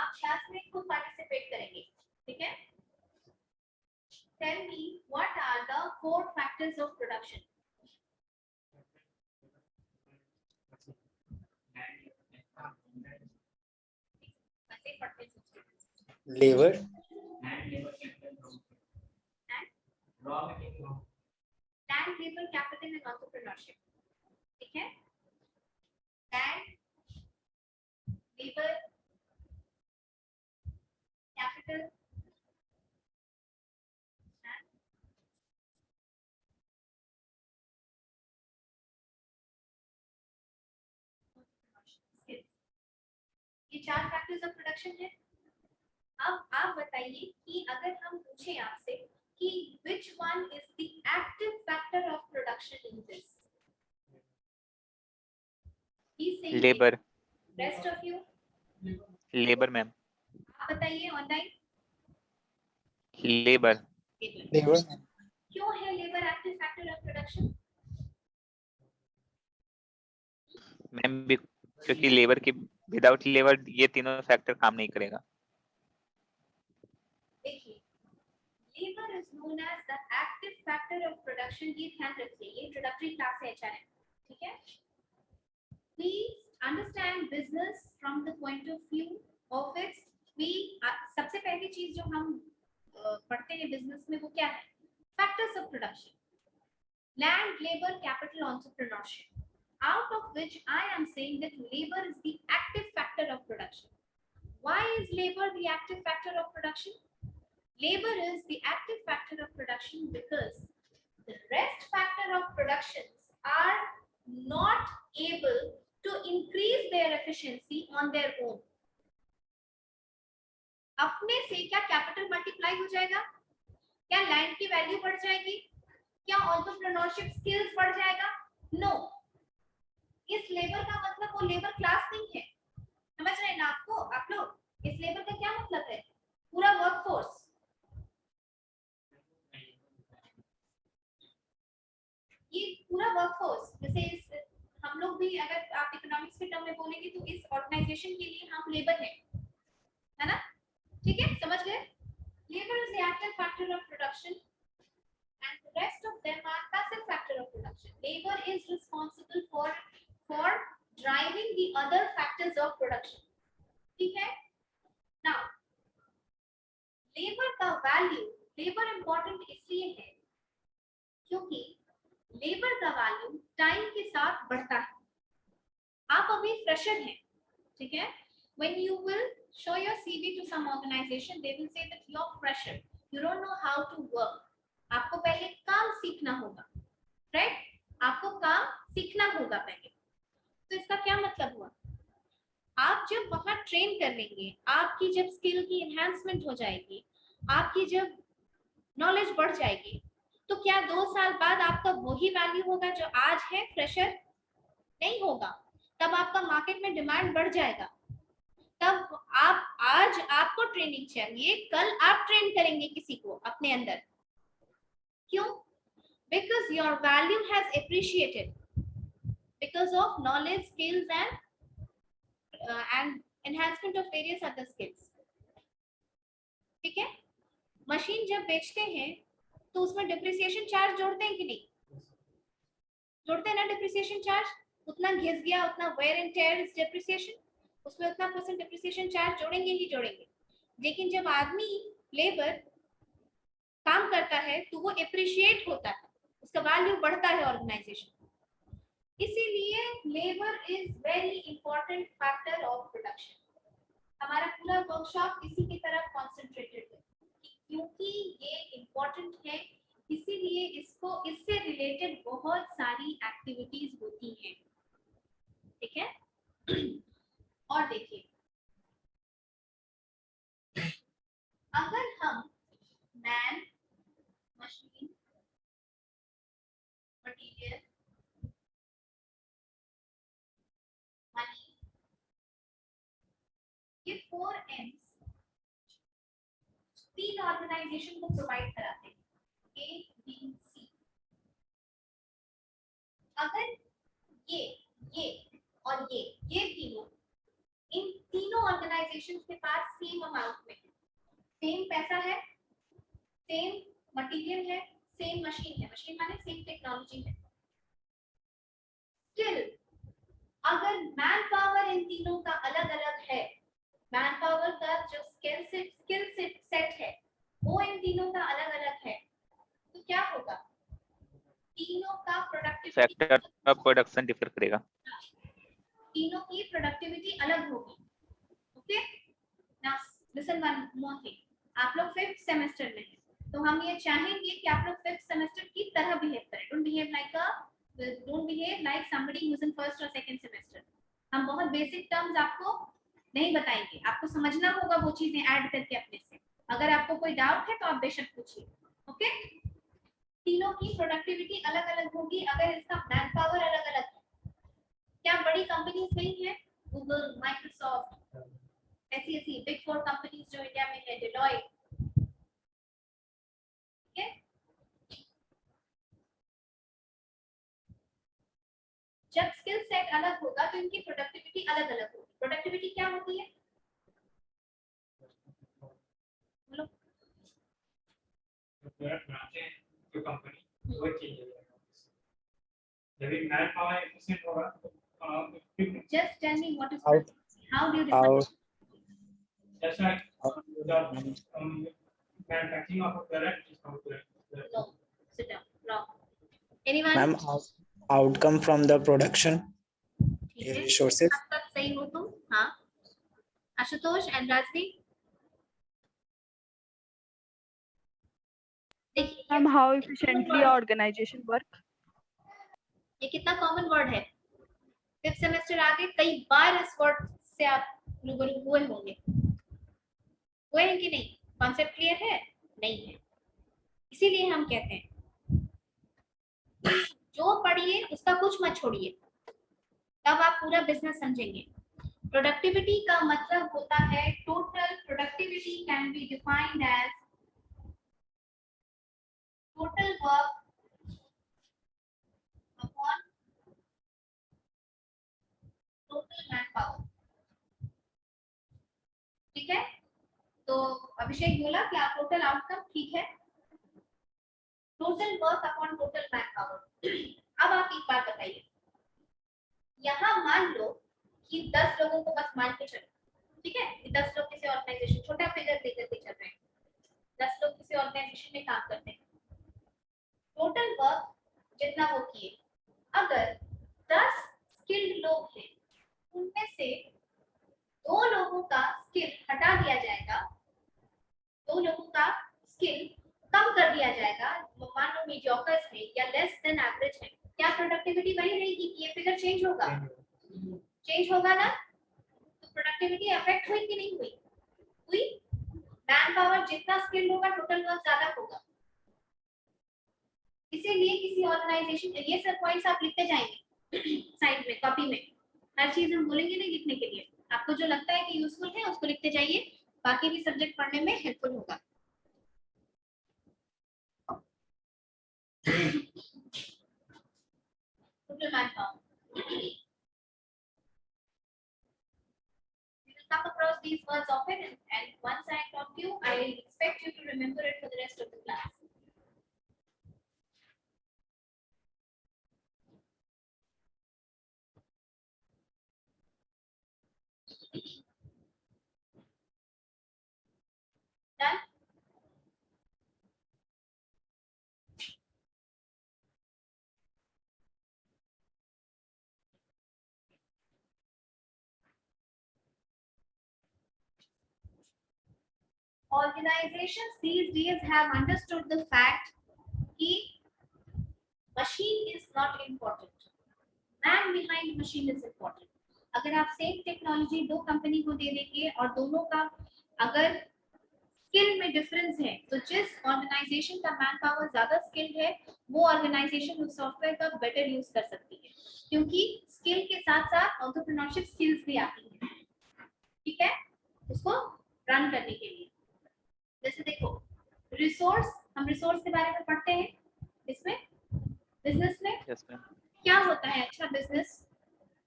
आप क्लास में खुद पार्टिसिपेट करेंगे, ठीक है? Tell me what are the 4 factors of production? Labor. Land, labor, capital and entrepreneurship. ठीक है? Land, labor, capital ये 4 फैक्टर्स ऑफ प्रोडक्शन है। अब आप बताइए कि अगर हम पूछें आपसे कि which one is the active factor of production in this? Please say labour. rest of you labour ma'am. आप बताइए ऑनलाइन। लेबर। Labor. क्यों है labour active factor of production? Ma'am क्योंकि लेबर की विदाउट लेबर ये तीनों फैक्टर काम नहीं करेगा। देखिए labour is known as the active factor of production, ये ध्यान रखिए, ये इंट्रोडक्टरी क्लास है एचआरएम, ठीक है? Please understand business from the point of view of its सबसे पहली चीज जो हम पढ़ते हैं बिजनेस में वो क्या है? Factors of production, land, labour, capital, entrepreneurship, out of which I am saying that labor is the active factor of production. Why is labor the active factor of production? Labor is the active factor of production because the rest factor of productions are not able to increase their efficiency on their own. अपने से क्या capital multiply हो जाएगा? क्या land की value बढ़ जाएगी? क्या एंटरप्रेन्योरशिप स्किल्स बढ़ जाएगा? नो। इस लेबर का मतलब वो लेबर क्लास नहीं है, समझ रहे हैं ना आपको आप लोग? इस लेबर का क्या मतलब है? पूरा वर्कफोर्स। ये पूरा वर्कफोर्स, जैसे हम लोग भी अगर आप इकोनॉमिक्स के टर्म में बोलेंगे तो इस ऑर्गेनाइजेशन के लिए हम लेबर है ना? ठीक है, समझ गए? Labour is the active factor of production and the rest of them are passive factor of production. Labor is responsible for driving the other factors of production. ठीक है? Now, labor का value, labor important इसलिए है क्योंकि labor का value time के साथ बढ़ता है। आप अभी fresher हैं, ठीक है? When you will show your CV to some organization, they will say that you're fresher. You don't know how to work. आपको पहले काम सीखना होगा, राइट? आपको काम सीखना होगा पहले। तो इसका क्या मतलब हुआ? आप जब वहां ट्रेन कर लेंगे, आपकी जब स्किल की एनहांसमेंट हो जाएगी, आपकी जब नॉलेज बढ़ जाएगी, तो क्या 2 साल बाद आपका वही वैल्यू होगा जो आज है फ्रेशर? नहीं होगा। तब आपका मार्केट में डिमांड बढ़ जाएगा। तब आप आज आपको ट्रेनिंग चाहिए, कल आप ट्रेन करेंगे किसी को अपने अंदर। क्यों? Because your value has appreciated because of knowledge, skills and enhancement of various other skills. ठीक है? मशीन जब बेचते हैं तो उसमें डिप्रिसिएशन चार्ज जोड़ते हैं कि नहीं? जोड़ते हैं ना डिप्रिसिएशन चार्ज? उतना घिस गया, उतना wear and tear is depreciation, उसमें उतना % डिप्रिसिएशन चार्ज जोड़ेंगे ही जोड़ेंगे। लेकिन जब आदमी लेबर काम करता है तो वो एप्रिशिएट होता है, उसका वैल्यू बढ़ता है ऑर्गेनाइजेशन। इसीलिए labour is very important factor of production. हमारा पूरा वर्कशॉप इसी की तरफ कंसंट्रेटेड है क्योंकि ये इंपॉर्टेंट है, इसीलिए इसको इससे रिलेटेड बहुत सारी एक्टिविटीज होती हैं, ठीक है? और देखिए अगर हम मैन, मशीन, मटीरियल, मनी, ये 4 M's 3 ऑर्गेनाइजेशन को प्रोवाइड कराते हैं, A, B, C। अगर ये और ये तीनों, इन तीनों ऑर्गेनाइजेशन ऑर्गेनाइजेशन के पास सेम अमाउंट में सेम पैसा है, सेम मटेरियल है, सेम मशीन है, मशीन माने सेम टेक्नोलॉजी है, स्टिल अगर मैन पावर इन तीनों का अलग अलग है, मैन पावर का जो स्किल सेट है वो इन तीनों का अलग अलग है, तो क्या होगा, तीनों का प्रोडक्टिविटी फैक्टर का प्रोडक्शन डिफर करेगा, तीनों की प्रोडक्टिविटी अलग होगी। Okay, now listen one more thing, आप लोग 5th सेमेस्टर में हैं, तो हम ये चाहेंगे कि आप लोग 5th सेमेस्टर की तरह बिहेव करें, don't behave like somebody who is in first और सेकंड सेमेस्टर। हम बहुत बेसिक टर्म्स आपको नहीं बताएंगे, आपको समझना होगा वो चीजें ऐड करके अपने से। अगर आपको कोई डाउट है तो आप बेशक पूछिए। ओके, तीनों की प्रोडक्टिविटी अलग अलग होगी अगर इसका मैन पावर अलग अलग है। क्या बड़ी कंपनीज नहीं है, गूगल, माइक्रोसॉफ्ट, ऐसी बिग 4 कंपनीज जो इंडिया में है, डेलॉयट, ठीक है, जब स्किल सेट अलग होगा तो इनकी प्रोडक्टिविटी अलग अलग होगी। प्रोडक्टिविटी क्या होती है, बोलो, जो कंपनी वो चेंज हो जाएगा, जब मैन पावर एफिशिएंट होगा तो just tell me what is, Out. How do you define, Out. जैसा manufacturing of a product is complete. No, sit down, wrong, anyone, Ma'am, outcome from the production ठीक है, resources. अब तक सही हो तुम? हाँ, आशुतोष एंड राजवी, देखिए Ma'am, how efficiently organization work? ये कितना कॉमन वर्ड है, 5th सेमेस्टर आगे कई बार इस वर्ड से आप रूबरू हुए होंगे, हुए हैं कि नहीं? कॉन्सेप्ट क्लियर है? नहीं है, इसीलिए हम कहते हैं जो पढ़िए उसका कुछ मत छोड़िए, तब आप पूरा बिजनेस समझेंगे। प्रोडक्टिविटी का मतलब होता है total productivity can be defined as total work upon total man power, ठीक है? तो अभिषेक बोला कि आप टोटल आउटकम, ठीक है, total work upon total man power. अब आप एक बात बताइए, यहाँ मान लो कि 10 लोगों को बस मान के चलो, ठीक है, कि 10 लोग किसी ऑर्गेनाइजेशन, छोटा फिगर लेकर के चल रहे हैं, 10 लोग किसी ऑर्गेनाइजेशन में काम करते हैं, टोटल वर्क जितना वो किए, अगर 10 स्किल्ड लोग हैं, उनमें से 2 लोगों का स्किल हटा दिया जाएगा, 2 लोगों का स्किल कम कर दिया जाएगा, मान लो मीडियोकर्स है या लेस देन एवरेज है, क्या प्रोडक्टिविटी वही रहेगी कि ये फिगर चेंज होगा? चेंज होगा ना? तो प्रोडक्टिविटी अफेक्ट हुई कि नहीं हुई? हुई। मैन पावर जितना स्किल होगा टोटल वर्क ज्यादा होगा, इसीलिए किसी ऑर्गेनाइजेशन, ये सब पॉइंट्स आप लिखते जाएंगे साइड में, कॉपी में, हर चीज हम बोलेंगे नहीं लिखने के लिए, आपको जो लगता है कि यूजफुल है उसको लिखते जाइए, बाकी भी सब्जेक्ट पढ़ने में हेल्पफुल होगा। Total man power, you will come across these words often, and once I talk to you, I expect you to remember it for the rest of the class. Done? Organizations these days have understood the fact that machine is not important, man behind machine is important. अगर आप same technology 2 company को दे देंगे और दोनों का अगर skill में difference है, तो जिस ऑर्गेनाइजेशन का मैन पावर ज्यादा स्किल्ड है वो ऑर्गेनाइजेशन उस सॉफ्टवेयर का बेटर यूज कर सकती है, क्योंकि स्किल के साथ साथ एंटरप्रेन्योरशिप स्किल्स भी आती है, ठीक है, उसको रन करने के लिए। जैसे देखो रिसोर्स, हम रिसोर्स के बारे में पढ़ते हैं इसमें, बिजनेस में yes ma'am, क्या होता है, अच्छा बिजनेस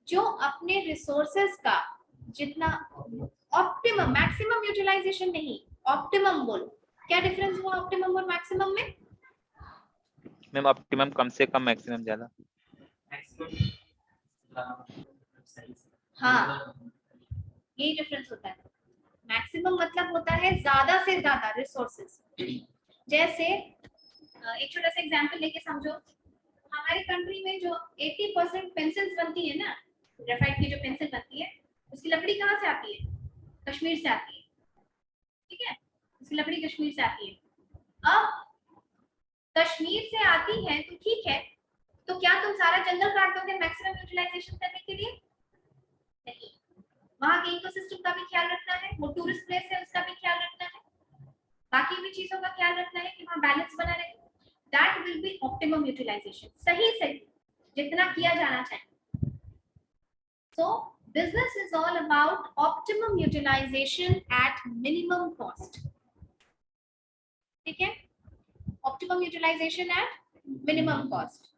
जो अपने रिसोर्सेज का जितना ऑप्टिमम, मैक्सिमम यूटिलाइजेशन नहीं, ऑप्टिमम बोलो। क्या डिफरेंस हुआ ऑप्टिमम और मैक्सिमम में? मैम ऑप्टिमम कम से कम, मैक्सिमम ज्यादा। हाँ, यही डिफरेंस होता है। मैक्सिमम मतलब होता है ज्यादा से ज्यादा रिसोर्सेज। जैसे एक छोटा सा एग्जांपल लेके समझो, हमारी कंट्री में जो 80% पेंसिल्स बनती है ना, ग्रेफाइट की जो पेंसिल बनती है, उसकी लकड़ी कहाँ से आती है? कश्मीर से आती है, ठीक है, उसकी लकड़ी कश्मीर से आती है। अब कश्मीर से आती है तो ठीक है, तो क्या तुम सारा जंगल काट दोगे मैक्सिमम यूटिलाइजेशन करने के लिए? नहीं, वहां के इकोसिस्टम का भी ख्याल रखना है, वो टूरिस्ट प्लेस है उसका भी ख्याल रखना है, बाकी भी चीजों का ख्याल रखना है कि वहां बैलेंस बना रहे। That will be optimum utilisation, सही सही जितना किया जाना चाहिए। So business is all about optimum utilisation at minimum cost, ठीक है, optimum utilisation at minimum cost.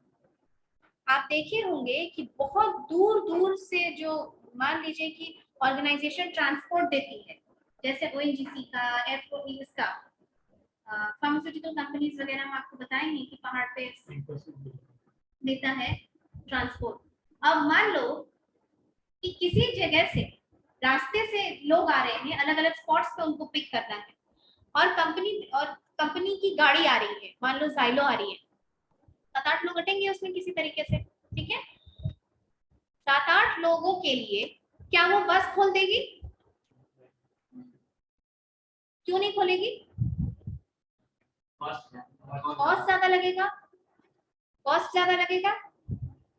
आप देखे होंगे कि बहुत दूर दूर से जो, मान लीजिए कि ऑर्गेनाइजेशन ट्रांसपोर्ट देती है, जैसे ओएनजीसी का, एयरपोर्ट इसका, फार्मास्यूटिकल कंपनीज वगैरह हम आपको बताएंगे कि पहाड़ पे देता है ट्रांसपोर्ट। अब मान लो कि किसी जगह से, रास्ते से लोग आ रहे हैं, अलग अलग स्पॉट्स पे उनको पिक करना है, और कंपनी की गाड़ी आ रही है, मान लो जाइलो आ रही है, 7-8 लोग अटेंगे उसमें किसी तरीके से, ठीक है। 7-8 लोगों के लिए क्या वो बस खोल देगी? क्यों नहीं खोलेगी? कॉस्ट ज्यादा लगेगा, कॉस्ट ज्यादा लगेगा,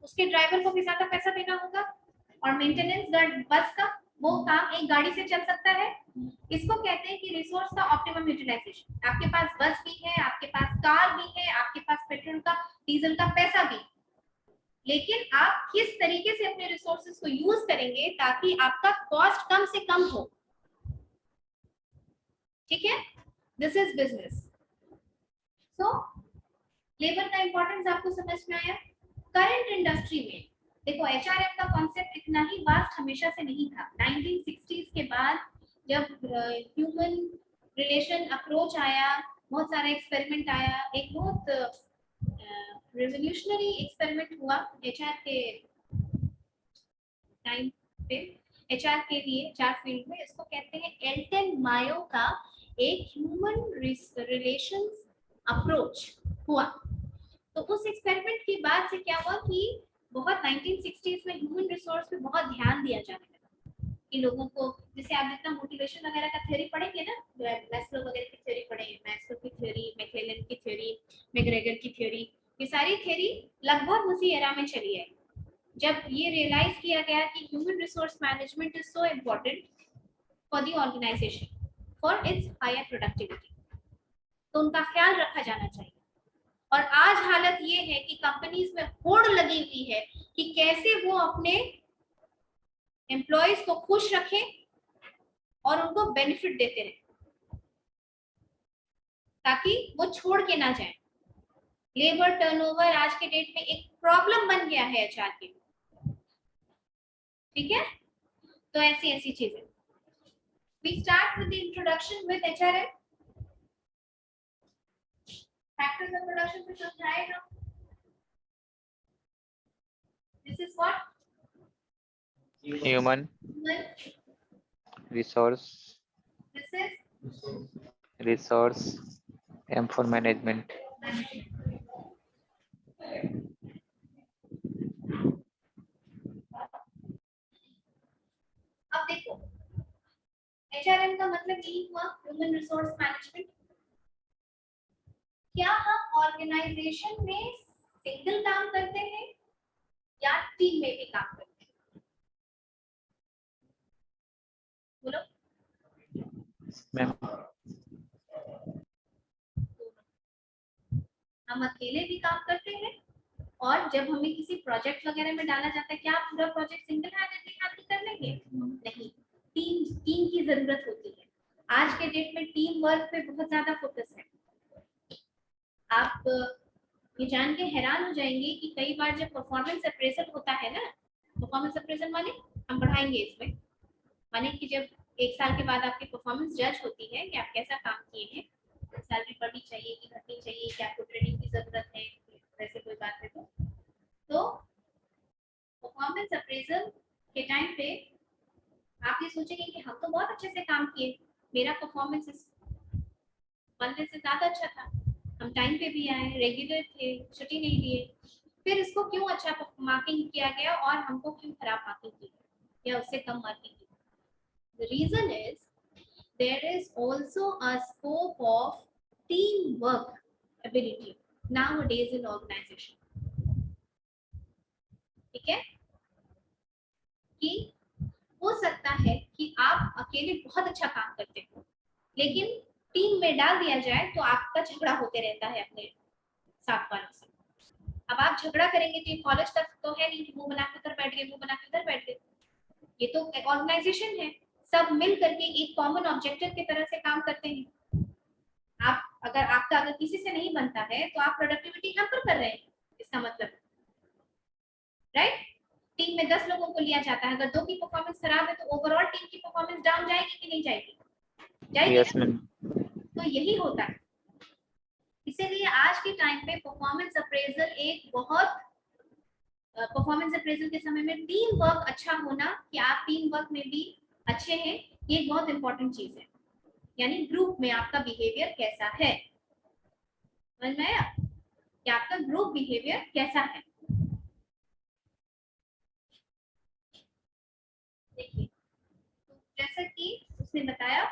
उसके ड्राइवर को भी ज्यादा पैसा देना होगा, और मेंटेनेंस बस का वो काम एक गाड़ी से चल सकता है। इसको कहते हैं कि रिसोर्स का ऑप्टिमम यूटिलाइजेशन। आपके पास बस भी है, आपके पास कार भी है, आपके पास पेट्रोल का, डीजल का पैसा भी, लेकिन आप किस तरीके से अपने रिसोर्सेज को यूज करेंगे ताकि आपका कॉस्ट कम से कम हो, ठीक है। This is business. So labour का इंपॉर्टेंस आपको समझ में आया। करंट इंडस्ट्री में देखो, एचआरएम का कॉन्सेप्ट इतना ही वास्ट हमेशा से नहीं था। 1960s के बाद जब ह्यूमन रिलेशन अप्रोच आया, बहुत सारा एक्सपेरिमेंट आया, एक बहुत रेवोल्यूशनरी एक्सपेरिमेंट हुआ एचआर के टाइम पे, एचआर के लिए, एचआर फील्ड में। इसको कहते हैं एल्टन मायो का एक ह्यूमन रिलेशंस अप्रोच हुआ। तो उस एक्सपेरिमेंट के बाद से क्या हुआ कि बहुत 1960s में ह्यूमन रिसोर्स पे बहुत ध्यान दिया जाने लगा कि लोगों को, जैसे आप जितना मोटिवेशन वगैरह का थ्योरी पढ़ेंगे ना, मैस्लो वगैरह की थ्योरी पढ़ेंगे, मैस्लो की थ्योरी, मैकलेलन की थ्योरी, मैकग्रेगर की थ्योरी, ये सारी थ्योरी लगभग उसी एरा में चली है जब ये रियलाइज किया गया कि human resource management is so important for the organisation for its higher productivity, तो उनका ख्याल रखा जाना चाहिए। और आज हालत ये है कि कंपनीज में होड़ लगी हुई है कि कैसे वो अपने एम्प्लॉयज को खुश रखें और उनको बेनिफिट देते रहे ताकि वो छोड़ के ना जाए। लेबर टर्नओवर आज के डेट में एक प्रॉब्लम बन गया है एचआर के, ठीक है। तो ऐसी ऐसी चीजें। We start with the introduction with HRM. Factors of production से समझाएगा। This is what? Human resource, This is resource and for management. अब देखो, HRM का मतलब यही हुआ, ह्यूमन रिसोर्स मैनेजमेंट। क्या हम ऑर्गेनाइजेशन में सिंगल काम करते हैं या टीम में भी काम करते हैं? बोलो। मैम हम अकेले भी काम करते हैं, और जब हमें किसी प्रोजेक्ट वगैरह में डाला जाता है, क्या आप पूरा प्रोजेक्ट सिंगल हैंडेडली हैंडल कर लेंगे? नहीं, टीम की जरूरत होती है। आज के डेट में टीम वर्क पे बहुत ज्यादा फोकस है। आप ये जान के हैरान हो जाएंगे कि कई बार जब परफॉर्मेंस अप्रेजल होता है ना, परफॉर्मेंस अप्रेजल माने हम बढ़ाएंगे इसमें, माने कि जब 1 साल के बाद आपकी परफॉर्मेंस जज होती है कि आप कैसा काम किए हैं, सैलरी बढ़नी चाहिए कि घटनी चाहिए, कि आपको ट्रेनिंग की जरूरत है, वैसे कोई बात है तो परफॉर्मेंस अप्रेजल के टाइम पे आप ये सोचेंगे कि हम तो बहुत अच्छे से काम किए, मेरा परफॉर्मेंस इस बनने से ज्यादा अच्छा था, हम टाइम पे भी आए, रेगुलर थे, छुट्टी नहीं लिए, फिर इसको क्यों अच्छा मार्किंग किया गया और हमको क्यों खराब मार्किंग की गई या उससे कम मार्किंग की? The reason is there is also a scope of teamwork ability nowadays in organization. ठीक है कि हो सकता है कि आप अकेले बहुत अच्छा काम करते हो, लेकिन टीम में डाल दिया जाए तो आपका झगड़ा होते रहता है अपने साथ वालों से। अब आप झगड़ा करेंगे तो कॉलेज तक तो है नहीं कि मुंह बना के उधर बैठ गए, मुंह बना के उधर बैठ गए। ये तो ऑर्गेनाइजेशन है, सब मिल करके एक कॉमन ऑब्जेक्टिव की तरह से काम करते हैं। आप अगर किसी से नहीं बनता है तो आप प्रोडक्टिविटी हैम्पर कर रहे हैं, इसका मतलब राइट। टीम में 10 लोगों को लिया जाता है, अगर 2 की परफॉर्मेंस खराब है तो ओवरऑल टीम की परफॉर्मेंस डाउन जाएगी कि नहीं जाएगी? जाएगी। Yes ma'am. तो यही होता है, इसीलिए आज के टाइम पे परफॉर्मेंस अप्रेजल एक बहुत परफॉर्मेंस अप्रेजल के समय में टीम वर्क अच्छा होना, कि आप टीम वर्क में भी अच्छे हैं, ये बहुत इंपॉर्टेंट चीज है। यानी ग्रुप में आपका बिहेवियर कैसा है, समझ में आया कि आपका ग्रुप बिहेवियर कैसा है। देखिए तो जैसा कि उसने बताया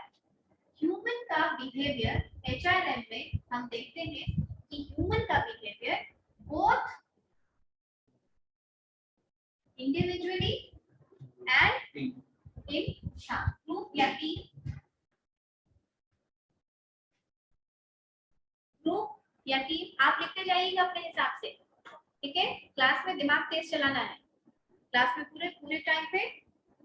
ह्यूमन का बिहेवियर एचआरएम में हम देखते हैं कि ह्यूमन का behaviour both individually and in group या टीम, ग्रुप या टीम आप लिखते जाइएगा अपने हिसाब से, ठीक है। क्लास में दिमाग तेज चलाना है, क्लास में पूरे टाइम पे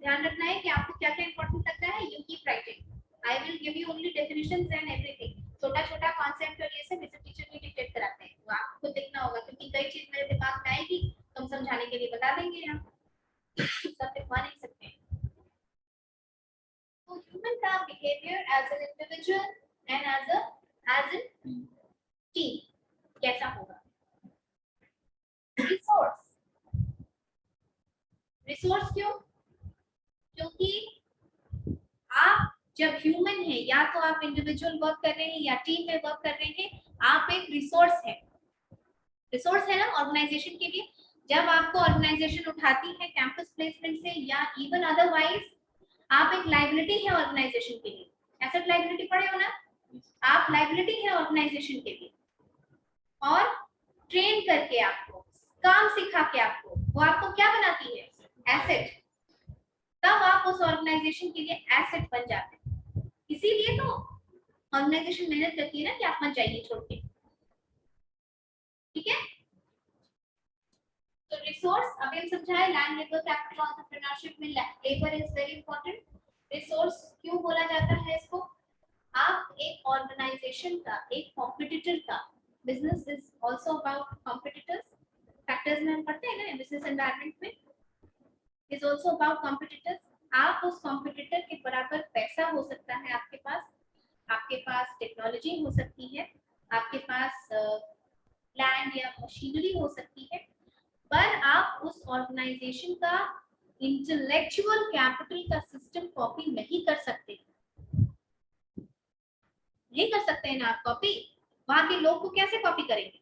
ध्यान रखना है कि आपको क्या क्या इंपॉर्टेंट लगता है, you keep writing. I will give you only definitions and everything, छोटा छोटा कॉन्सेप्ट और ये सब इसे टीचर भी डिक्टेट कराते हैं, तो आपको देखना होगा, क्योंकि कई चीज मेरे दिमाग में आएगी तो हम समझाने के लिए बता देंगे, हम सब लिखवा नहीं सकते हैं। तो ह्यूमन का behaviour as an individual and as an team कैसा होगा? रिसोर्स क्यों? क्योंकि आप जब ह्यूमन है, या तो आप इंडिविजुअल वर्क कर रहे हैं या टीम में वर्क कर रहे हैं, आप एक रिसोर्स है। रिसोर्स है ना ऑर्गेनाइजेशन के लिए। जब आपको ऑर्गेनाइजेशन उठाती है कैंपस प्लेसमेंट से या इवन अदरवाइज, आप एक लायबिलिटी है ऑर्गेनाइजेशन के लिए। एसेट लायबिलिटी पढ़े हो ना आप, लायबिलिटी है ऑर्गेनाइजेशन के लिए, और ट्रेन करके आपको काम सिखा के आपको वो आपको क्या बनाती है? एसेट। तब आप उस ऑर्गेनाइजेशन के लिए एसेट बन जाते हैं। इसीलिए तो ऑर्गेनाइजेशन मेहनत करती है ना कि आप मत जाइए छोड़ के, ठीक है। तो रिसोर्स अभी हम समझाए, लैंड लेबर कैपिटल एंटरप्रेन्योरशिप में labour is very important. Resource क्यों बोला जाता है इसको? आप एक ऑर्गेनाइजेशन का, एक कॉम्पिटिटर का, business is also about competitors, factors में हम पढ़ते हैं ना बिजनेस एनवायरनमेंट में, इज आल्सो अबाउट कॉम्पिटिटर्स। आप उस कॉम्पिटिटर के बराबर पैसा हो सकता है आपके पास टेक्नोलॉजी हो सकती है, आपके पास लैंड या मशीनरी हो सकती है, पर आप उस ऑर्गेनाइजेशन का इंटेलेक्चुअल कैपिटल का सिस्टम कॉपी नहीं कर सकते, नहीं कर सकते हैं ना आप कॉपी। वहां के लोग को कैसे कॉपी करेंगे?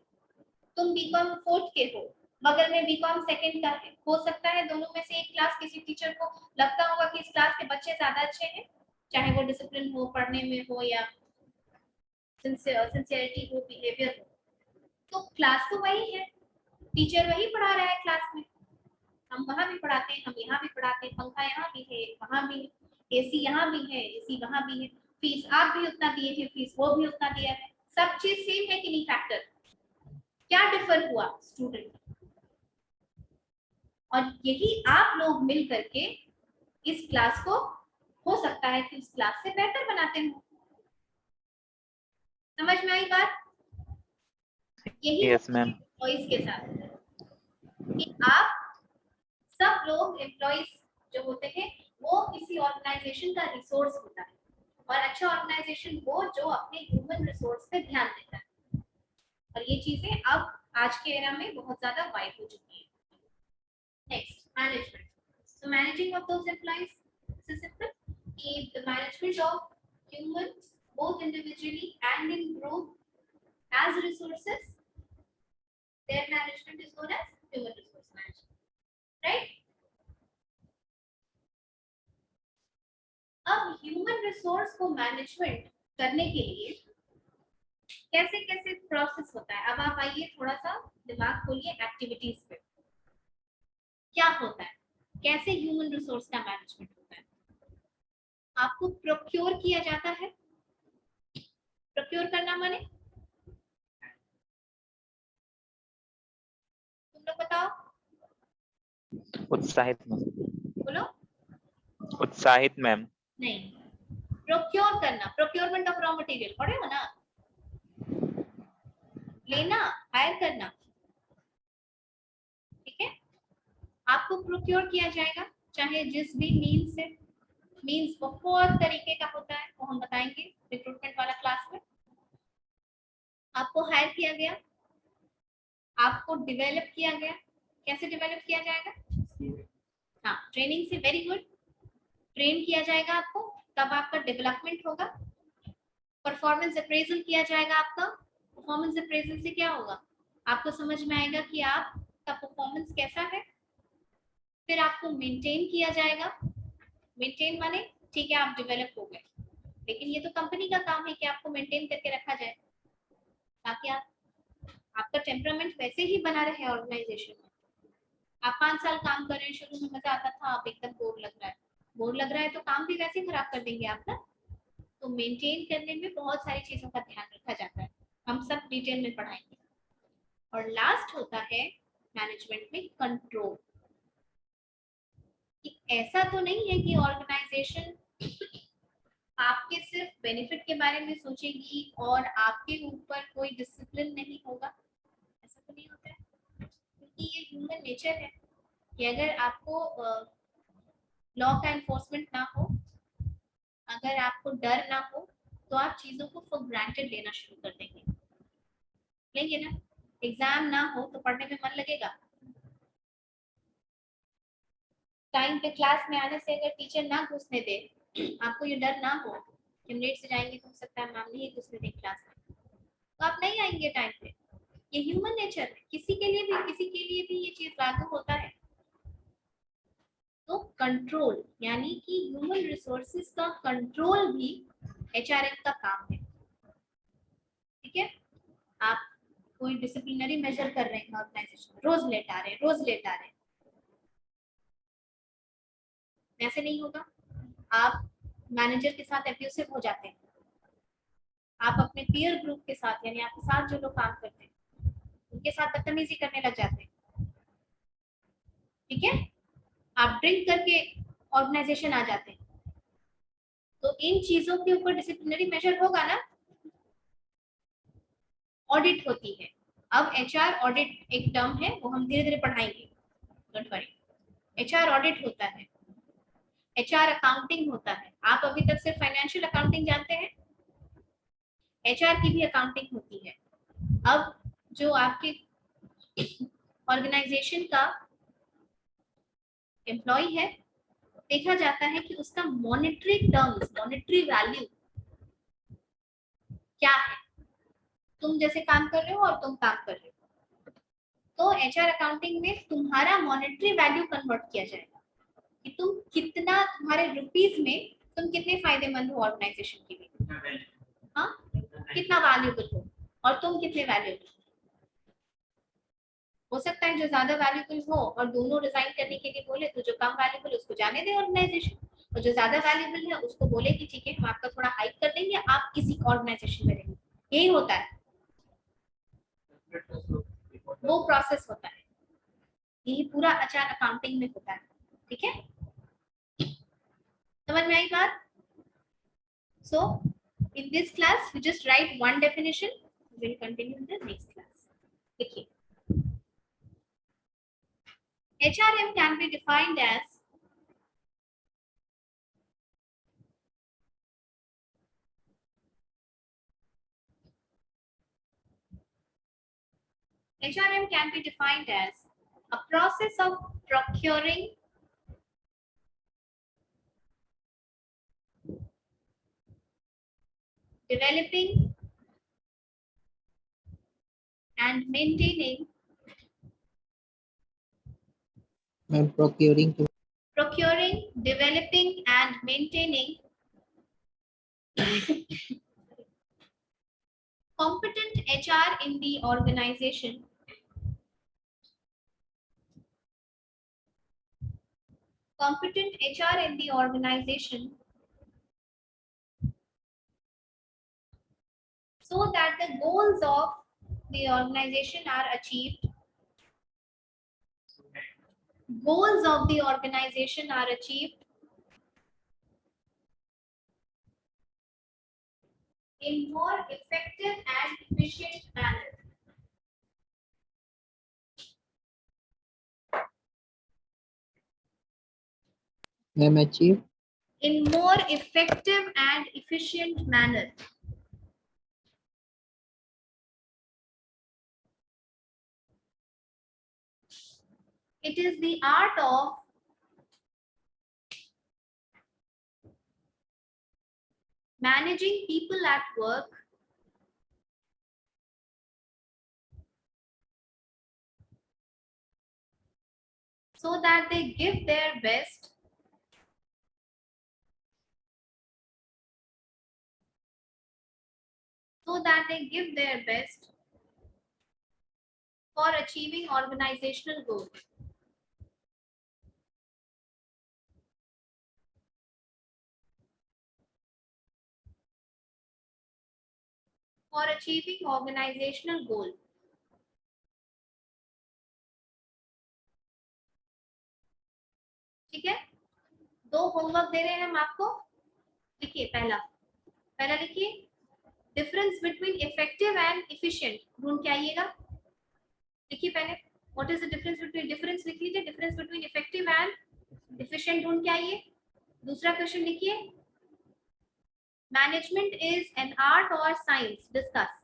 तुम बीकॉम 4th के हो, बगल में बीकॉम 2nd का है, हो सकता है दोनों में से एक क्लास किसी टीचर को लगता होगा कि इस क्लास के बच्चे ज्यादा अच्छे हैं, चाहे वो डिसिप्लिन हो, पढ़ने में हो, या सिंसियरिटी हो, बिहेवियर हो, तो क्लास तो वही है, टीचर वही पढ़ा रहा है क्लास में, हम वहां भी पढ़ाते हैं, हम यहाँ भी पढ़ाते हैं, पंखा यहाँ भी है, वहां भी है, एसी यहाँ भी है, एसी वहां भी है, फीस आप भी उतना दिए थे, फीस वो भी उतना दिया है, सब चीज सेम है कि नहीं? फैक्टर क्या डिफर हुआ? स्टूडेंट। और यही आप लोग मिल करके इस क्लास को, हो सकता है कि उस क्लास से बेहतर बनाते हो। समझ में आई बात? यही यस मैम। एम्प्लॉइज के साथ कि आप सब लोग एम्प्लॉइज जो होते हैं वो किसी ऑर्गेनाइजेशन का रिसोर्स होता है, और अच्छा ऑर्गेनाइजेशन वो जो अपने ह्यूमन रिसोर्स पे ध्यान देता है। और ये चीजें अब आज के एरा में बहुत ज्यादा वाइड हो चुकी है। Next, management. So managing of those employees, this is simple. The management of humans, both individually and in group as resources, their management is known as human resource management, right? अब human resource को management करने के लिए कैसे कैसे process होता है। अब आप आइए थोड़ा सा दिमाग खोलिए एक्टिविटीज पे। क्या होता है, कैसे ह्यूमन रिसोर्स का मैनेजमेंट होता है। आपको प्रोक्योर किया जाता है। प्रोक्योर करना माने, तुम लोग बताओ, उत्साहित मैम। बोलो। उत्साहित मैम। नहीं, प्रोक्योर करना, प्रोक्योरमेंट ऑफ रॉ मटेरियल पढ़े हो ना, लेना, हायर करना, ठीक है। आपको प्रोक्योर किया जाएगा, चाहे जिस भी मीन से। मीन्स बहुत तरीके का होता है, वो हम बताएंगे रिक्रूटमेंट वाला क्लास में। आपको हायर किया गया, आपको डेवलप किया गया। कैसे डेवलप किया जाएगा? हाँ, ट्रेनिंग से। Very good. ट्रेन किया जाएगा आपको, तब आपका डेवलपमेंट होगा। परफॉर्मेंस अप्रेजल किया जाएगा आपका। परफॉर्मेंस अप्रेजल से क्या होगा, आपको समझ में आएगा कि आपका परफॉर्मेंस कैसा है। फिर आपको मेंटेन किया जाएगा। मेंटेन माने ठीक है आप डेवलप हो गए, लेकिन ये तो कंपनी का काम है कि आपको मेंटेन करके रखा जाए, ताकि आपका टेम्परामेंट वैसे ही बना रहे ऑर्गेनाइजेशन में। आप 5 साल काम कर रहे हैं, शुरू में मजा आता था, आप एकदम बोर लग रहा है। बोर लग रहा है तो काम भी वैसे खराब कर देंगे आप ना। तो मेंटेन करने में बहुत सारी चीजों का ध्यान रखा जाता है, हम सब डिटेल में पढ़ाएंगे। और लास्ट होता है मैनेजमेंट में कंट्रोल। ऐसा तो नहीं है कि ऑर्गेनाइजेशन आपके सिर्फ बेनिफिट के बारे में सोचेगी और आपके ऊपर कोई डिसिप्लिन नहीं होगा, ऐसा तो नहीं होता है। क्योंकि ये ह्यूमन नेचर है कि अगर आपको लॉ का एनफोर्समेंट ना हो, अगर आपको डर ना हो, तो आप चीजों को फॉर ग्रांटेड लेना शुरू कर देंगे। लेंगे ना। एग्जाम ना हो तो पढ़ने में मन लगेगा। टाइम पे क्लास में आने से अगर टीचर ना घुसने दे, आपको ये डर ना हो कि हम लेट से जाएंगे तो हो सकता है मैम नहीं घुसने दे क्लास में, तो आप नहीं आएंगे टाइम पे। ये ह्यूमन नेचर है, किसी के लिए भी ये चीज लागू होता है। तो कंट्रोल यानी कि ह्यूमन रिसोर्सेज का कंट्रोल भी एचआरएम का काम है, ठीक है। आप कोई डिसिप्लिनरी मेजर कर रहे हैं ऑर्गेनाइजेशन में, रोज लेट आ रहे हैं, ऐसे नहीं होगा। आप मैनेजर के साथ एब्यूसिव हो जाते हैं, आप अपने पीयर ग्रुप के साथ यानी आपके साथ जो लोग काम करते हैं उनके साथ बदतमीजी करने लग जाते हैं, ठीक है। आप ड्रिंक करके ऑर्गेनाइजेशन आ जाते हैं, तो इन चीजों के ऊपर डिसिप्लिनरी मेजर होगा ना। ऑडिट होती है, अब एचआर ऑडिट एक टर्म है, वो हम धीरे धीरे पढ़ाएंगे, डोंट वरी। एचआर ऑडिट होता है, एचआर अकाउंटिंग होता है। आप अभी तक सिर्फ फाइनेंशियल अकाउंटिंग जानते हैं, एचआर की भी अकाउंटिंग होती है। अब जो आपके ऑर्गेनाइजेशन का एम्प्लॉय है, देखा जाता है कि उसका मॉनेटरी टर्म्स, मॉनेटरी वैल्यू क्या है। तुम जैसे काम कर रहे हो और तुम काम कर रहे हो, तो एचआर अकाउंटिंग में तुम्हारा मॉनेटरी वैल्यू कन्वर्ट किया जाएगा कि तुम कितना, तुम्हारे रुपीस में तुम कितने फायदेमंद हो ऑर्गेनाइजेशन के लिए, हाँ, कितना वैल्यूएबल हो, और तुम कितने वैल्यूएबल हो सकता है जो ज्यादा वैल्यूएबल हो और दोनों रिजाइन करने के लिए बोले, तो जो कम वैल्यूएबल उसको जाने दे ऑर्गेनाइजेशन, और जो ज्यादा वैल्यूएबल है उसको बोले कि ठीक है हम आपका थोड़ा हाइक कर देंगे, आप किसी ऑर्गेनाइजेशन में रहेंगे। यही होता है, वो प्रोसेस होता है, यही पूरा एचआर अकाउंटिंग में होता है, ठीक है। समझ में आई बात? सो in this class we just write one definition, we will continue in the next class. देखिए, HRM can be defined as HRM can be defined as a process of procuring, developing and maintaining Ma'am, procuring, developing and maintaining competent HR in the organization, competent HR in the organization, so that the goals of the organization are achieved. Goals of the organization are achieved in more effective and efficient manner. ma'am, achieve, In more effective and efficient manner. It is the art of managing people at work so that they give their best for achieving organizational goals. For achieving organizational goal. ठीक है, दो homework दे रहे हैं हम आपको. लिखिए पहला लिखिए, difference between effective and efficient ढूंढ के आइएगा. लिखिए पहले, what is the difference between, difference लिख लीजिए, difference between effective and efficient ढूंढ के आइए. दूसरा क्वेश्चन लिखिए, मैनेजमेंट इज एन आर्ट और science, discuss.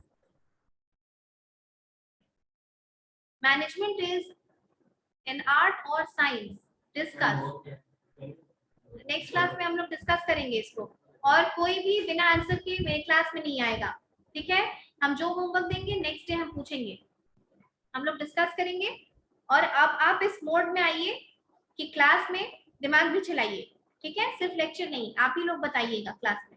Management is an art और साइंस, डिस्कस. नेक्स्ट क्लास में हम लोग डिस्कस करेंगे इसको, और कोई भी बिना आंसर के मेरे क्लास में नहीं आएगा. ठीक है, हम जो होमवर्क देंगे नेक्स्ट डे हम पूछेंगे, हम लोग डिस्कस करेंगे. और अब आप इस मोड में आइए कि क्लास में दिमाग भी चलाइए. ठीक है, सिर्फ लेक्चर नहीं, आप ही लोग बताइएगा क्लास में.